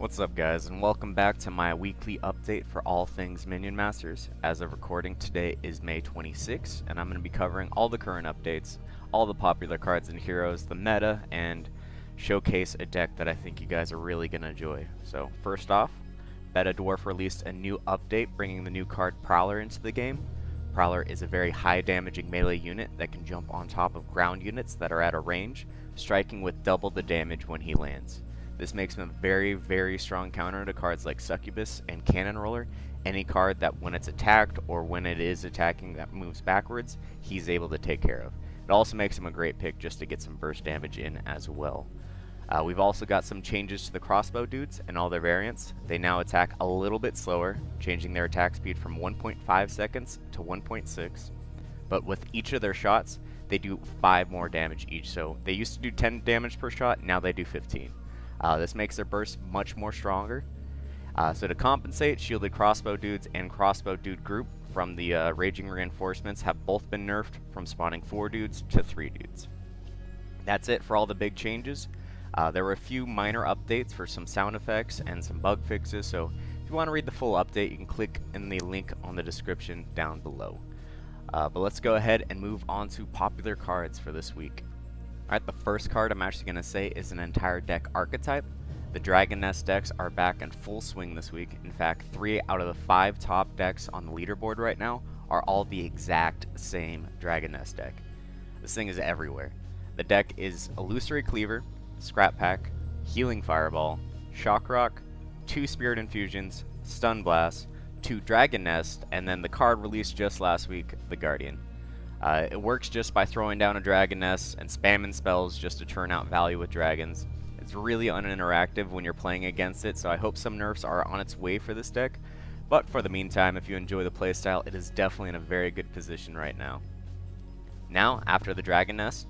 What's up guys, and welcome back to my weekly update for all things Minion Masters. As of recording, today is May 26th, and I'm going to be covering all the current updates, all the popular cards and heroes, the meta, and showcase a deck that I think you guys are really going to enjoy. So first off, Beta Dwarf released a new update bringing the new card Prowler into the game. Prowler is a very high damaging melee unit that can jump on top of ground units that are at a range, striking with double the damage when he lands. This makes him a very strong counter to cards like Succubus and Cannon Roller. Any card that when it's attacked or when it is attacking that moves backwards, he's able to take care of. It also makes him a great pick just to get some burst damage in as well. We've also got some changes to the Crossbow dudes and all their variants. They now attack a little bit slower, changing their attack speed from 1.5 seconds to 1.6. But with each of their shots, they do 5 more damage each. So they used to do 10 damage per shot, now they do 15. This makes their burst much more stronger. So to compensate, shielded Crossbow dudes and Crossbow dude group from the Raging Reinforcements have both been nerfed from spawning 4 dudes to 3 dudes. That's it for all the big changes. There were a few minor updates for some sound effects and some bug fixes, so if you want to read the full update, you can click in the link on the description down below. But let's go ahead and move on to popular cards for this week. Alright, the first card I'm actually going to say is an entire deck archetype. The Dragon Nest decks are back in full swing this week. In fact, 3 out of the 5 top decks on the leaderboard right now are all the exact same Dragon Nest deck. This thing is everywhere. The deck is Illusory Cleaver, Scrap Pack, Healing Fireball, Shock Rock, 2 Spirit Infusions, Stun Blast, 2 Dragon Nest, and then the card released just last week, the Guardian. It works just by throwing down a Dragon Nest and spamming spells just to turn out value with dragons. It's really uninteractive when you're playing against it, so I hope some nerfs are on its way for this deck. But for the meantime, if you enjoy the playstyle, it is definitely in a very good position right now. Now, after the Dragon Nest,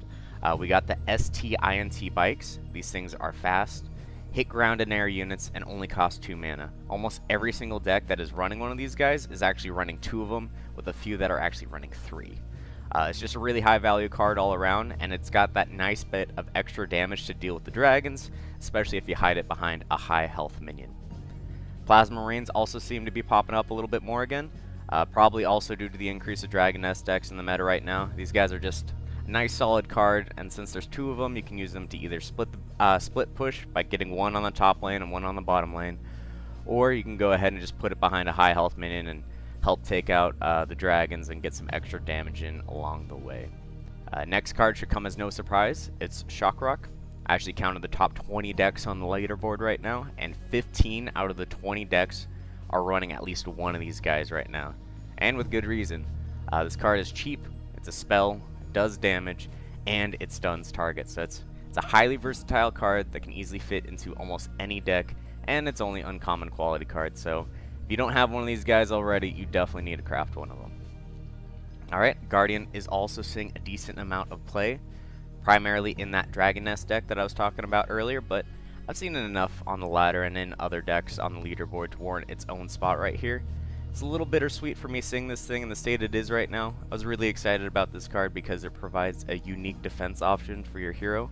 we got the STINT bikes. These things are fast, hit ground and air units, and only cost 2 mana. Almost every single deck that is running one of these guys is actually running 2 of them, with a few that are actually running 3. It's just a really high value card all around, and it's got that nice bit of extra damage to deal with the dragons, especially if you hide it behind a high health minion. Plasma Rains also seem to be popping up a little bit more again, probably also due to the increase of Dragon Nest decks in the meta right now. These guys are just a nice solid card, and since there's 2 of them, you can use them to either split push by getting 1 on the top lane and 1 on the bottom lane, or you can go ahead and just put it behind a high health minion and help take out the dragons and get some extra damage in along the way. Next card should come as no surprise. It's Shock Rock. I actually counted the top 20 decks on the leaderboard right now, and 15 out of the 20 decks are running at least one of these guys right now. And with good reason. This card is cheap, it's a spell, it does damage, and it stuns targets. So it's a highly versatile card that can easily fit into almost any deck, and it's only uncommon quality card, so if you don't have one of these guys already, you definitely need to craft one of them. Alright, Guardian is also seeing a decent amount of play, primarily in that Dragon Nest deck that I was talking about earlier, but I've seen it enough on the ladder and in other decks on the leaderboard to warrant its own spot right here. It's a little bittersweet for me seeing this thing in the state it is right now. I was really excited about this card because it provides a unique defense option for your hero.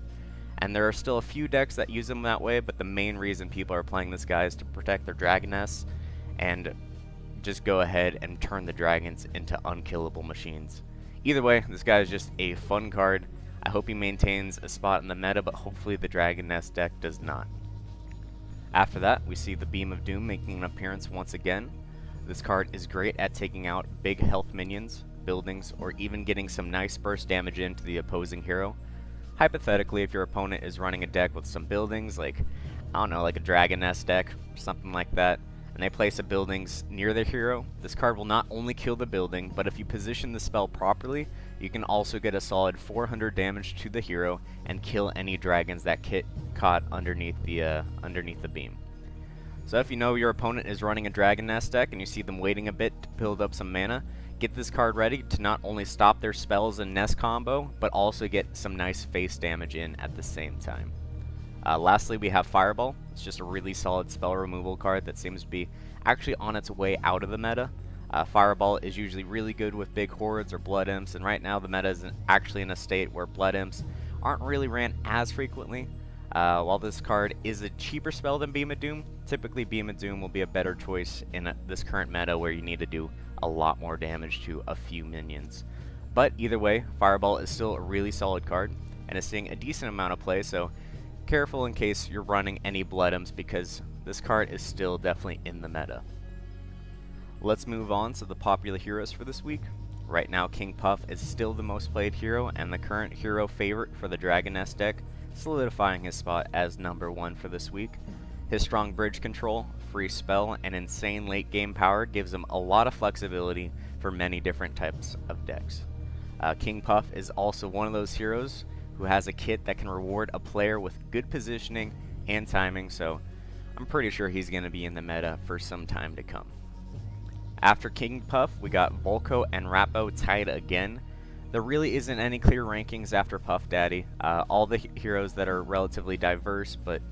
And there are still a few decks that use them that way, but the main reason people are playing this guy is to protect their Dragon Nests and just go ahead and turn the dragons into unkillable machines. Either way, this guy is just a fun card. I hope he maintains a spot in the meta, but hopefully the Dragon Nest deck does not. After that, we see the Beam of Doom making an appearance once again. This card is great at taking out big health minions, buildings, or even getting some nice burst damage into the opposing hero. Hypothetically, if your opponent is running a deck with some buildings, like, I don't know, like a Dragon Nest deck, or something like that, and they place the buildings near their hero, this card will not only kill the building, but if you position the spell properly, you can also get a solid 400 damage to the hero and kill any dragons that get caught underneath the beam. So if you know your opponent is running a Dragon Nest deck and you see them waiting a bit to build up some mana, get this card ready to not only stop their spells and nest combo, but also get some nice face damage in at the same time. Lastly, we have Fireball. It's just a really solid spell removal card that seems to be actually on its way out of the meta. Fireball is usually really good with big hordes or blood imps, and right now the meta is actually in a state where blood imps aren't really ran as frequently. While this card is a cheaper spell than Beam of Doom, typically Beam of Doom will be a better choice in this current meta where you need to do a lot more damage to a few minions. But either way, Fireball is still a really solid card and is seeing a decent amount of play, so careful in case you're running any Bloodums because this card is still definitely in the meta. Let's move on to the popular heroes for this week. Right now, King Puff is still the most played hero and the current hero favorite for the Dragon Nest deck, solidifying his spot as #1 for this week. His strong bridge control, free spell, and insane late game power gives him a lot of flexibility for many different types of decks. King Puff is also one of those heroes who has a kit that can reward a player with good positioning and timing, so I'm pretty sure he's going to be in the meta for some time to come. After King Puff, we got Volko and Rappo tied again. There really isn't any clear rankings after Puff Daddy. All the heroes that are relatively diverse, but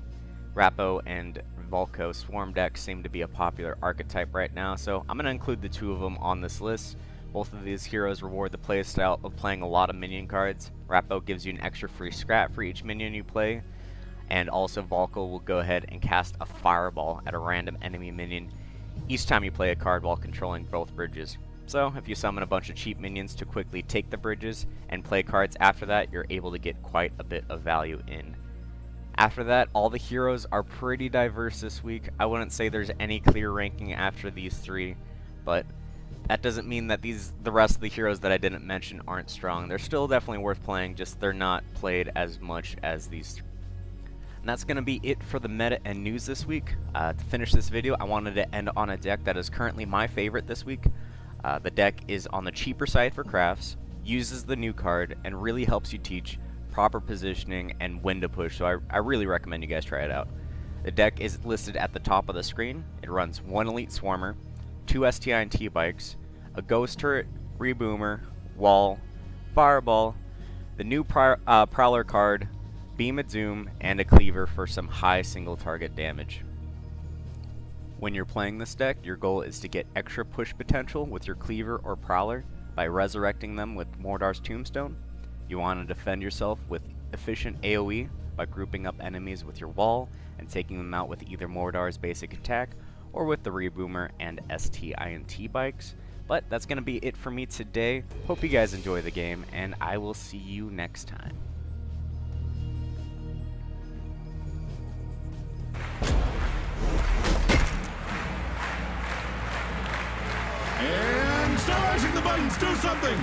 Rappo and Volko Swarm decks seem to be a popular archetype right now, so I'm going to include the two of them on this list. Both of these heroes reward the playstyle of playing a lot of minion cards. Rappo gives you an extra free scrap for each minion you play, and also Volko will go ahead and cast a Fireball at a random enemy minion each time you play a card while controlling both bridges. So if you summon a bunch of cheap minions to quickly take the bridges and play cards after that, you're able to get quite a bit of value in. After that, all the heroes are pretty diverse this week. I wouldn't say there's any clear ranking after these three, but that doesn't mean that the rest of the heroes that I didn't mention aren't strong. They're still definitely worth playing, just they're not played as much as these three. And that's going to be it for the meta and news this week. To finish this video, I wanted to end on a deck that is currently my favorite this week. The deck is on the cheaper side for crafts, uses the new card, and really helps you teach proper positioning and when to push, so I really recommend you guys try it out. The deck is listed at the top of the screen. It runs 1 Elite Swarmer, 2 STI&T bikes, a Ghost Turret, Reboomer, Wall, Fireball, the new Prowler card, Beam of Doom, and a Cleaver for some high single target damage. When you're playing this deck, your goal is to get extra push potential with your Cleaver or Prowler by resurrecting them with Mordar's Tombstone. You want to defend yourself with efficient AoE by grouping up enemies with your Wall and taking them out with either Mordar's basic attack or with the Reboomer and STI&T bikes. But that's going to be it for me today. Hope you guys enjoy the game, and I will see you next time. And start mashing the buttons, do something!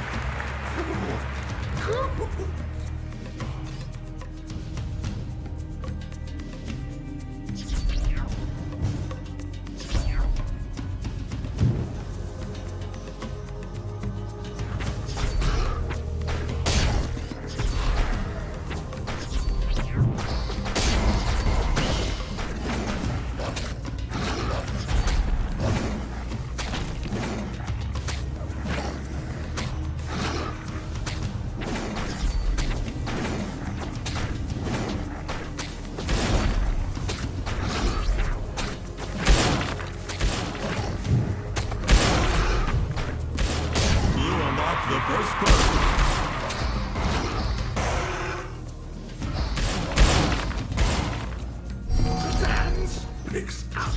The first person. Dance picks up.